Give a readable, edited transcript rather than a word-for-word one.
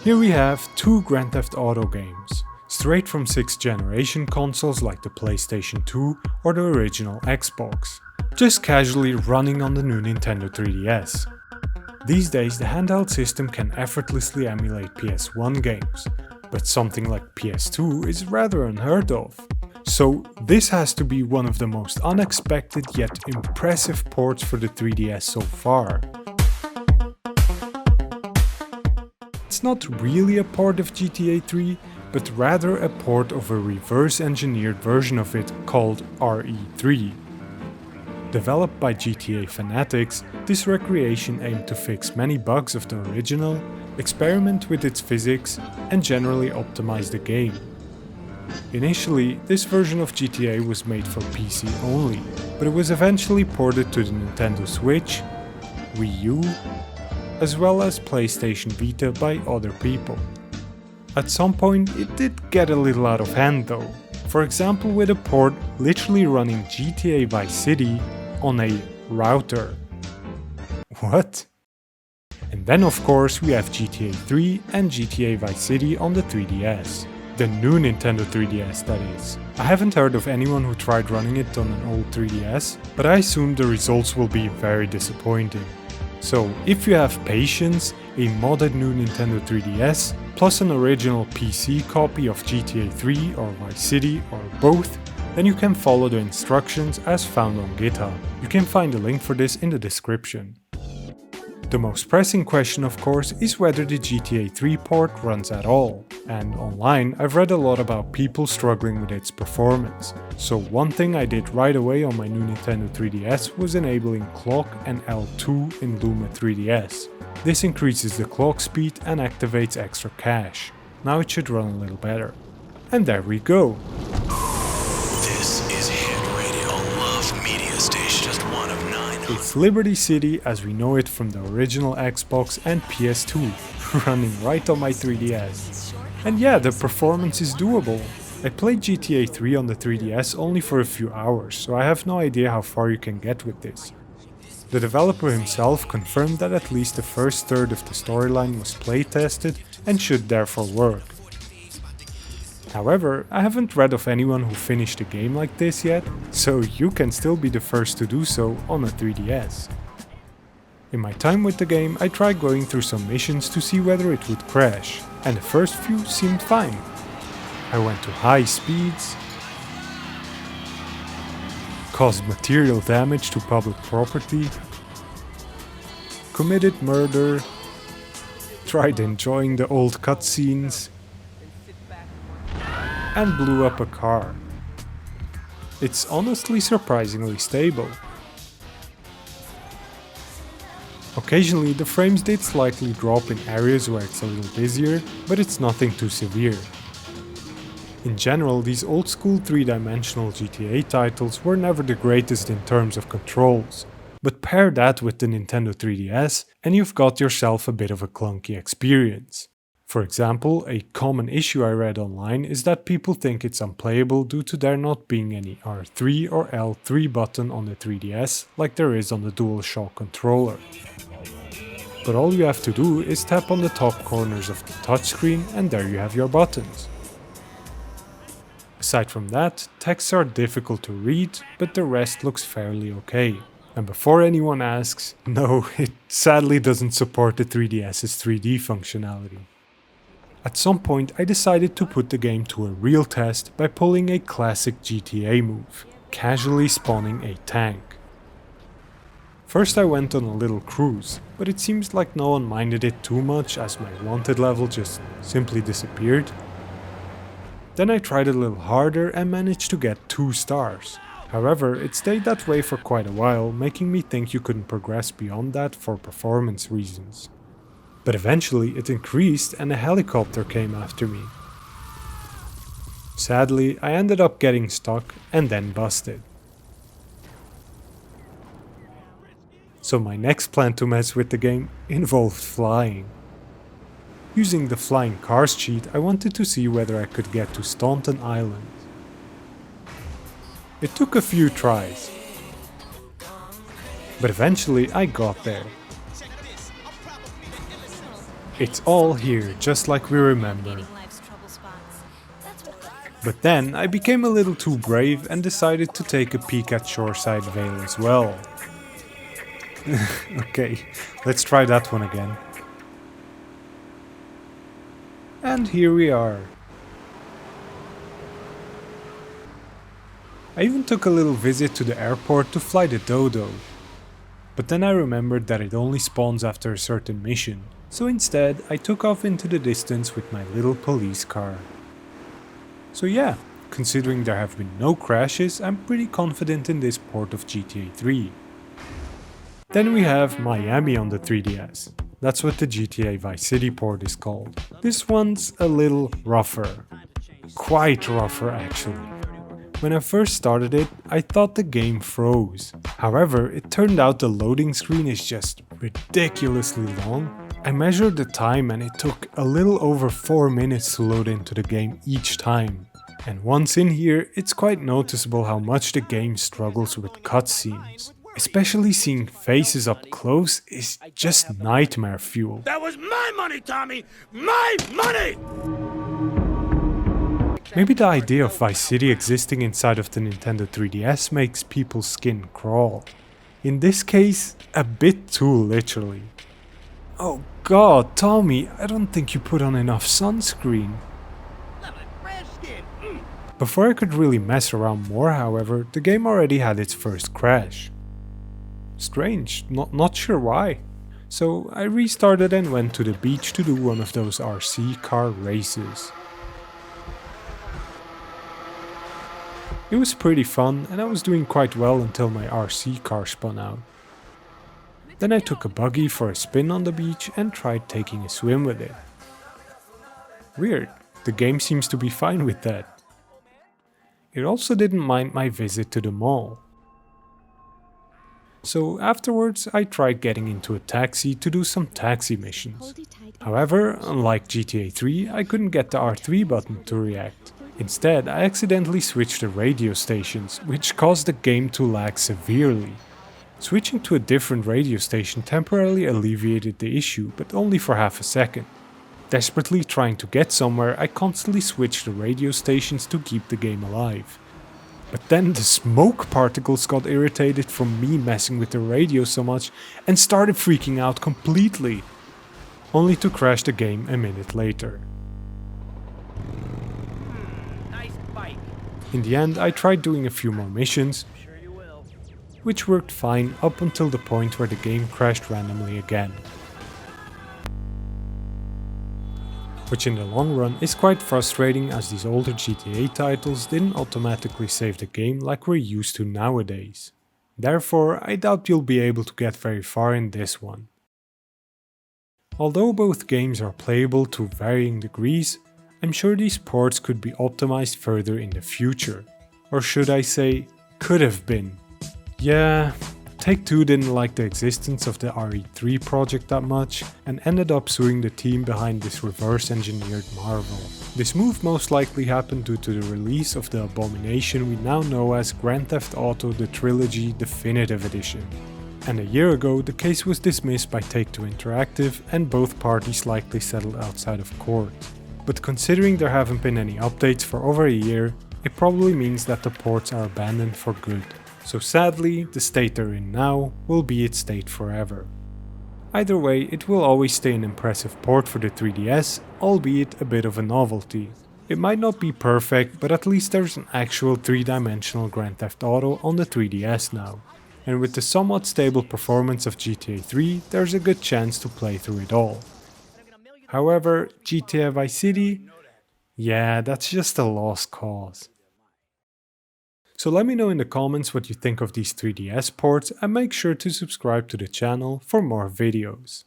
Here we have two Grand Theft Auto games, straight from 6th generation consoles like the PlayStation 2 or the original Xbox, just casually running on the new Nintendo 3DS. These days the handheld system can effortlessly emulate PS1 games, but something like PS2 is rather unheard of. So this has to be one of the most unexpected yet impressive ports for the 3DS so far. It's not really a port of GTA 3, but rather a port of a reverse-engineered version of it called RE3. Developed by GTA fanatics, this recreation aimed to fix many bugs of the original, experiment with its physics, and generally optimize the game. Initially, this version of GTA was made for PC only, but it was eventually ported to the Nintendo Switch, Wii U, as well as PlayStation Vita by other people. At some point it did get a little out of hand though, for example with a port literally running GTA Vice City on a router. What? And then of course we have GTA 3 and GTA Vice City on the 3DS. The new Nintendo 3DS that is. I haven't heard of anyone who tried running it on an old 3DS, but I assume the results will be very disappointing. So if you have patience, a modded new Nintendo 3DS, plus an original PC copy of GTA 3 or Vice City or both, then you can follow the instructions as found on GitHub. You can find a link for this in the description. The most pressing question of course is whether the GTA 3 port runs at all, and online I've read a lot about people struggling with its performance, so one thing I did right away on my new Nintendo 3DS was enabling clock and L2 in Luma 3DS. This increases the clock speed and activates extra cache. Now it should run a little better. And there we go! It's Liberty City as we know it from the original Xbox and PS2, running right on my 3DS. And yeah, the performance is doable. I played GTA 3 on the 3DS only for a few hours, so I have no idea how far you can get with this. The developer himself confirmed that at least the first third of the storyline was play-tested and should therefore work. However, I haven't read of anyone who finished a game like this yet, so you can still be the first to do so on a 3DS. In my time with the game, I tried going through some missions to see whether it would crash, and the first few seemed fine. I went to high speeds, caused material damage to public property, committed murder, tried enjoying the old cutscenes, and blew up a car. It's honestly surprisingly stable. Occasionally the frames did slightly drop in areas where it's a little busier, but it's nothing too severe. In general, these old school 3-dimensional GTA titles were never the greatest in terms of controls, but pair that with the Nintendo 3DS and you've got yourself a bit of a clunky experience. For example, a common issue I read online is that people think it's unplayable due to there not being any R3 or L3 button on the 3DS like there is on the DualShock controller. But all you have to do is tap on the top corners of the touchscreen and there you have your buttons. Aside from that, texts are difficult to read, but the rest looks fairly okay. And before anyone asks, no, it sadly doesn't support the 3DS's 3D functionality. At some point I decided to put the game to a real test by pulling a classic GTA move, casually spawning a tank. First I went on a little cruise, but it seems like no one minded it too much as my wanted level just simply disappeared. Then I tried a little harder and managed to get 2 stars. However, it stayed that way for quite a while, making me think you couldn't progress beyond that for performance reasons. But eventually it increased and a helicopter came after me. Sadly, I ended up getting stuck and then busted. So my next plan to mess with the game involved flying. Using the flying cars cheat, I wanted to see whether I could get to Staunton Island. It took a few tries, but eventually I got there. It's all here, just like we remember. But then I became a little too brave and decided to take a peek at Shoreside Vale as well. Okay, let's try that one again. And here we are. I even took a little visit to the airport to fly the Dodo. But then I remembered that it only spawns after a certain mission, so instead I took off into the distance with my little police car. So yeah, considering there have been no crashes, I'm pretty confident in this port of GTA 3. Then we have Miami on the 3DS. That's what the GTA Vice City port is called. This one's a little rougher. Quite rougher actually. When I first started it, I thought the game froze. However, it turned out the loading screen is just ridiculously long. I measured the time and it took a little over 4 minutes to load into the game each time. And once in here, it's quite noticeable how much the game struggles with cutscenes. Especially seeing faces up close is just nightmare fuel. That was my money, Tommy! My money! Maybe the idea of Vice City existing inside of the Nintendo 3DS makes people's skin crawl. In this case, a bit too literally. Oh god, Tommy, I don't think you put on enough sunscreen. Before I could really mess around more, however, the game already had its first crash. Strange, not sure why. So I restarted and went to the beach to do one of those RC car races. It was pretty fun and I was doing quite well until my RC car spun out. Then I took a buggy for a spin on the beach and tried taking a swim with it. Weird, the game seems to be fine with that. It also didn't mind my visit to the mall. So afterwards I tried getting into a taxi to do some taxi missions. However, unlike GTA 3, I couldn't get the R3 button to react. Instead, I accidentally switched the radio stations, which caused the game to lag severely. Switching to a different radio station temporarily alleviated the issue, but only for half a second. Desperately trying to get somewhere, I constantly switched the radio stations to keep the game alive. But then the smoke particles got irritated from me messing with the radio so much and started freaking out completely, only to crash the game a minute later. In the end, I tried doing a few more missions, which worked fine up until the point where the game crashed randomly again. Which in the long run is quite frustrating, as these older GTA titles didn't automatically save the game like we're used to nowadays. Therefore, I doubt you'll be able to get very far in this one. Although both games are playable to varying degrees, I'm sure these ports could be optimized further in the future. Or should I say, could have been. Yeah, Take-Two didn't like the existence of the RE3 project that much and ended up suing the team behind this reverse-engineered marvel. This move most likely happened due to the release of the abomination we now know as Grand Theft Auto The Trilogy Definitive Edition. And a year ago the case was dismissed by Take-Two Interactive and both parties likely settled outside of court. But considering there haven't been any updates for over a year, it probably means that the ports are abandoned for good. So sadly, the state they're in now will be its state forever. Either way, it will always stay an impressive port for the 3DS, albeit a bit of a novelty. It might not be perfect, but at least there's an actual 3-dimensional Grand Theft Auto on the 3DS now. And with the somewhat stable performance of GTA 3, there's a good chance to play through it all. However, GTA Vice City? Yeah, that's just a lost cause. So let me know in the comments what you think of these 3DS ports and make sure to subscribe to the channel for more videos.